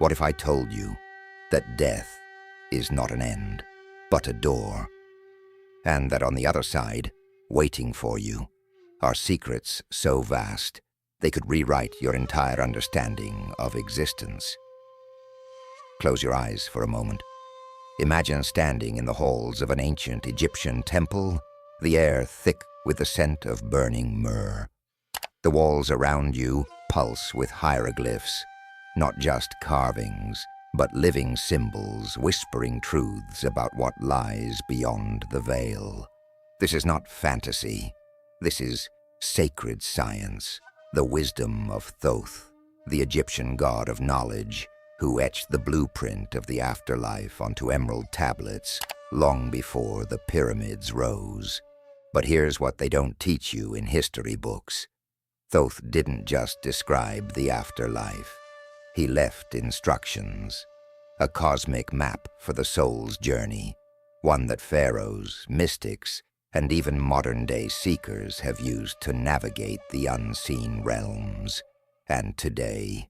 What if I told you that death is not an end, but a door, and that on the other side, waiting for you, are secrets so vast they could rewrite your entire understanding of existence? Close your eyes for a moment. Imagine standing in the halls of an ancient Egyptian temple, the air thick with the scent of burning myrrh. The walls around you pulse with hieroglyphs, not just carvings, but living symbols whispering truths about what lies beyond the veil. This is not fantasy. This is sacred science, the wisdom of Thoth, the Egyptian god of knowledge, who etched the blueprint of the afterlife onto emerald tablets long before the pyramids rose. But here's what they don't teach you in history books. Thoth didn't just describe the afterlife. He left instructions, a cosmic map for the soul's journey, one that pharaohs, mystics, and even modern-day seekers have used to navigate the unseen realms. And today,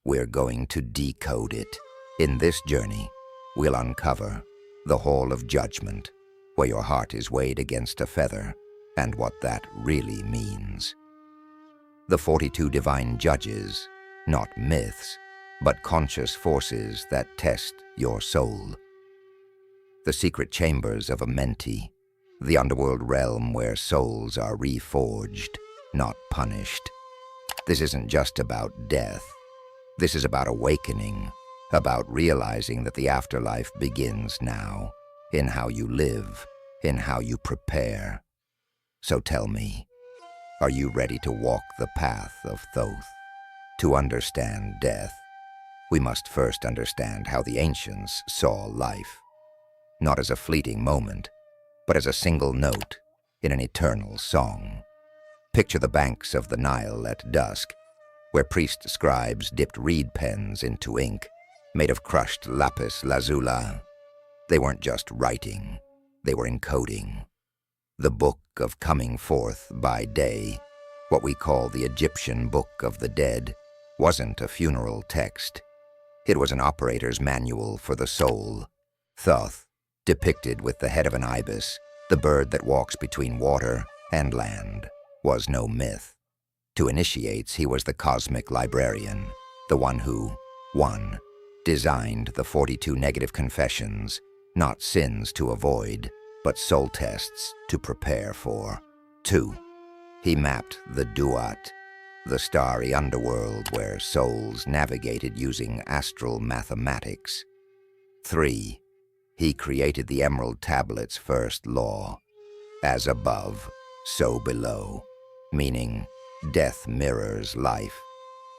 we're going to decode it. In this journey, we'll uncover the Hall of Judgment, where your heart is weighed against a feather, and what that really means. The 42 divine judges, not myths, but conscious forces that test your soul. The secret chambers of Amenti, the underworld realm where souls are reforged, not punished. This isn't just about death. This is about awakening, about realizing that the afterlife begins now, in how you live, in how you prepare. So tell me, are you ready to walk the path of Thoth? To understand death, we must first understand how the ancients saw life, not as a fleeting moment, but as a single note in an eternal song. Picture the banks of the Nile at dusk, where priest scribes dipped reed pens into ink made of crushed lapis lazuli. They weren't just writing, they were encoding. The book of coming forth by day, what we call the Egyptian Book of the Dead, wasn't a funeral text. It was an operator's manual for the soul. Thoth, depicted with the head of an ibis, the bird that walks between water and land, was no myth. To initiates, he was the cosmic librarian, the one who, 1. Designed the 42 negative confessions, not sins to avoid, but soul tests to prepare for. 2. He mapped the Duat, the starry underworld where souls navigated using astral mathematics. 3. He created the Emerald Tablet's first law, as above, so below, meaning death mirrors life.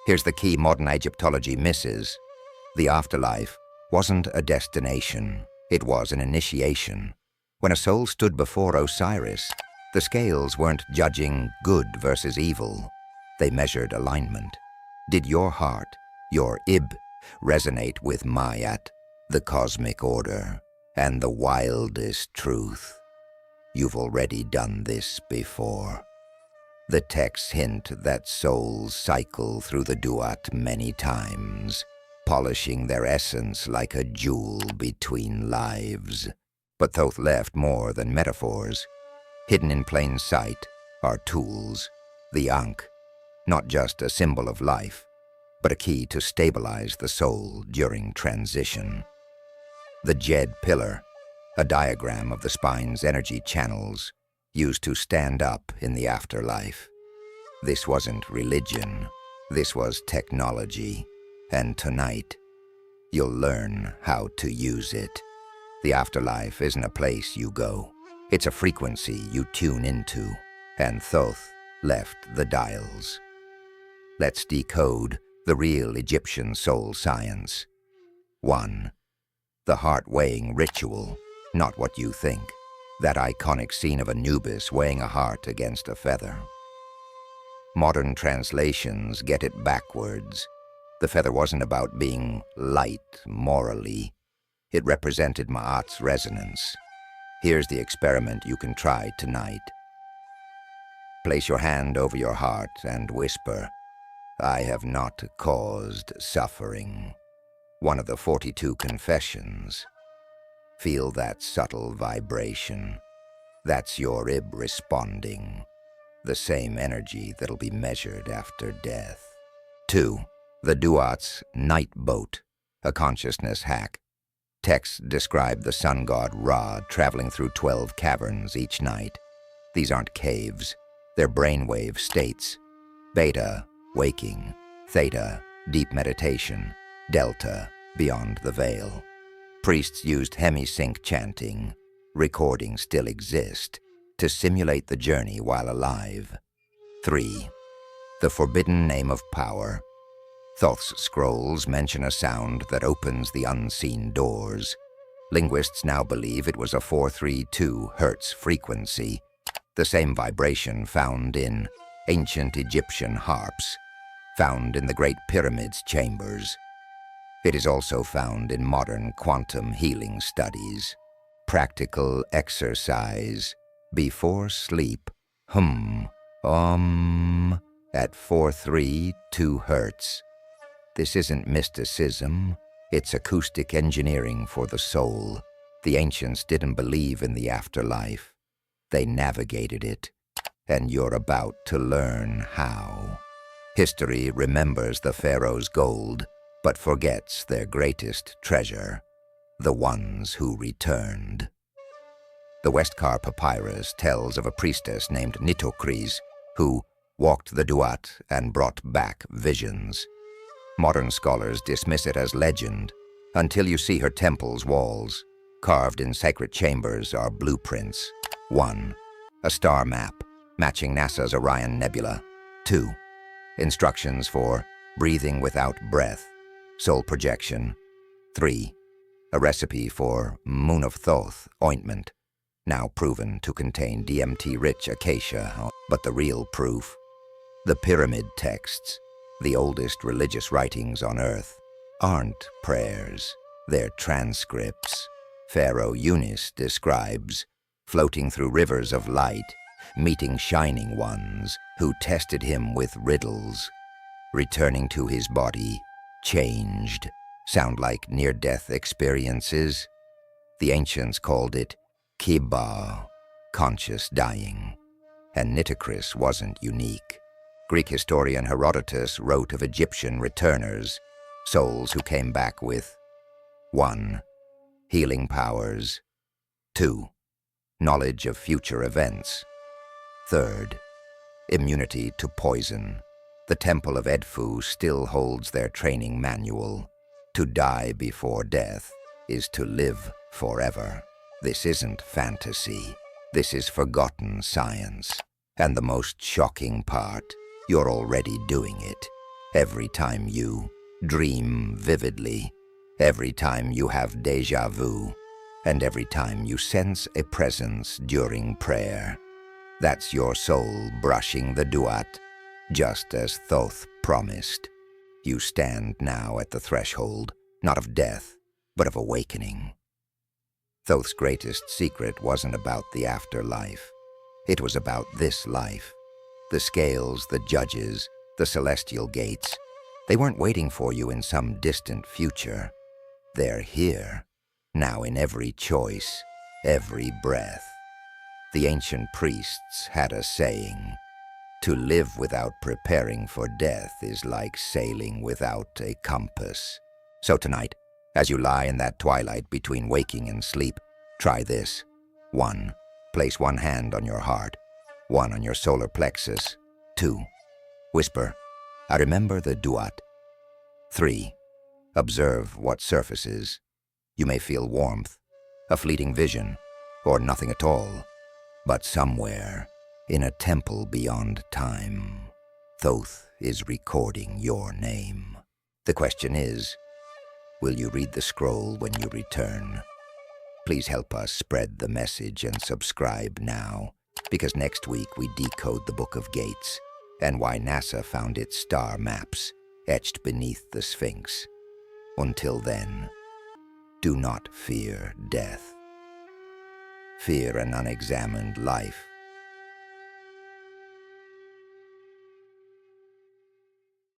Here's the key modern Egyptology misses. The afterlife wasn't a destination, it was an initiation. When a soul stood before Osiris, the scales weren't judging good versus evil. They measured alignment. Did your heart, your Ib, resonate with Mayat, the cosmic order, and the wildest truth? You've already done this before. The texts hint that souls cycle through the Duat many times, polishing their essence like a jewel between lives. But Thoth left more than metaphors. Hidden in plain sight are tools, the Ankh, not just a symbol of life, but a key to stabilize the soul during transition. The Jed pillar, a diagram of the spine's energy channels, used to stand up in the afterlife. This wasn't religion, this was technology, and tonight, you'll learn how to use it. The afterlife isn't a place you go, it's a frequency you tune into, and Thoth left the dials. Let's decode the real Egyptian soul science. 1. The heart-weighing ritual, not what you think. That iconic scene of Anubis weighing a heart against a feather. Modern translations get it backwards. The feather wasn't about being light morally. It represented Ma'at's resonance. Here's the experiment you can try tonight. Place your hand over your heart and whisper, "I have not caused suffering." one of the 42 confessions. Feel that subtle vibration. That's your ib responding, the same energy that'll be measured after death. 2. The Duat's Night Boat, a consciousness hack. Texts describe the sun god Ra traveling through 12 caverns each night. These aren't caves, they're brainwave states. Beta, waking. Theta, deep meditation. Delta, beyond the veil. Priests used hemisync chanting, recordings still exist, to simulate the journey while alive. 3. The forbidden name of power. Thoth's scrolls mention a sound that opens the unseen doors. Linguists now believe it was a 432 Hz frequency, the same vibration found in ancient Egyptian harps, found in the Great Pyramid's chambers. It is also found in modern quantum healing studies. Practical exercise. Before sleep, at 432 Hz. This isn't mysticism, it's acoustic engineering for the soul. The ancients didn't believe in the afterlife. They navigated it, and you're about to learn how. History remembers the pharaoh's gold, but forgets their greatest treasure, the ones who returned. The Westcar Papyrus tells of a priestess named Nitocris who walked the Duat and brought back visions. Modern scholars dismiss it as legend until you see her temple's walls. Carved in sacred chambers are blueprints. 1. A star map matching NASA's Orion Nebula. 2. Instructions for breathing without breath, soul projection. 3. A recipe for Moon of Thoth ointment, now proven to contain DMT-rich acacia. But the real proof, the pyramid texts, the oldest religious writings on Earth, aren't prayers, they're transcripts. Pharaoh Unis describes floating through rivers of light, meeting shining ones who tested him with riddles, returning to his body, changed. Sound like near-death experiences? The ancients called it kiba, conscious dying. And Nitocris wasn't unique. Greek historian Herodotus wrote of Egyptian returners, souls who came back with 1. Healing powers. 2. Knowledge of future events. 3. Immunity to poison. The Temple of Edfu still holds their training manual. To die before death is to live forever. This isn't fantasy. This is forgotten science. And the most shocking part, you're already doing it. Every time you dream vividly, every time you have déjà vu, and every time you sense a presence during prayer. That's your soul brushing the Duat, just as Thoth promised. You stand now at the threshold, not of death, but of awakening. Thoth's greatest secret wasn't about the afterlife. It was about this life. The scales, the judges, the celestial gates. They weren't waiting for you in some distant future. They're here, now in every choice, every breath. The ancient priests had a saying, to live without preparing for death is like sailing without a compass. So tonight, as you lie in that twilight between waking and sleep, try this. 1. Place one hand on your heart, one on your solar plexus. 2. Whisper, I remember the Duat. 3. Observe what surfaces. You may feel warmth, a fleeting vision, or nothing at all. But somewhere, in a temple beyond time, Thoth is recording your name. The question is, will you read the scroll when you return? Please help us spread the message and subscribe now, because next week we decode the Book of Gates and why NASA found its star maps etched beneath the Sphinx. Until then, do not fear death. Fear an unexamined life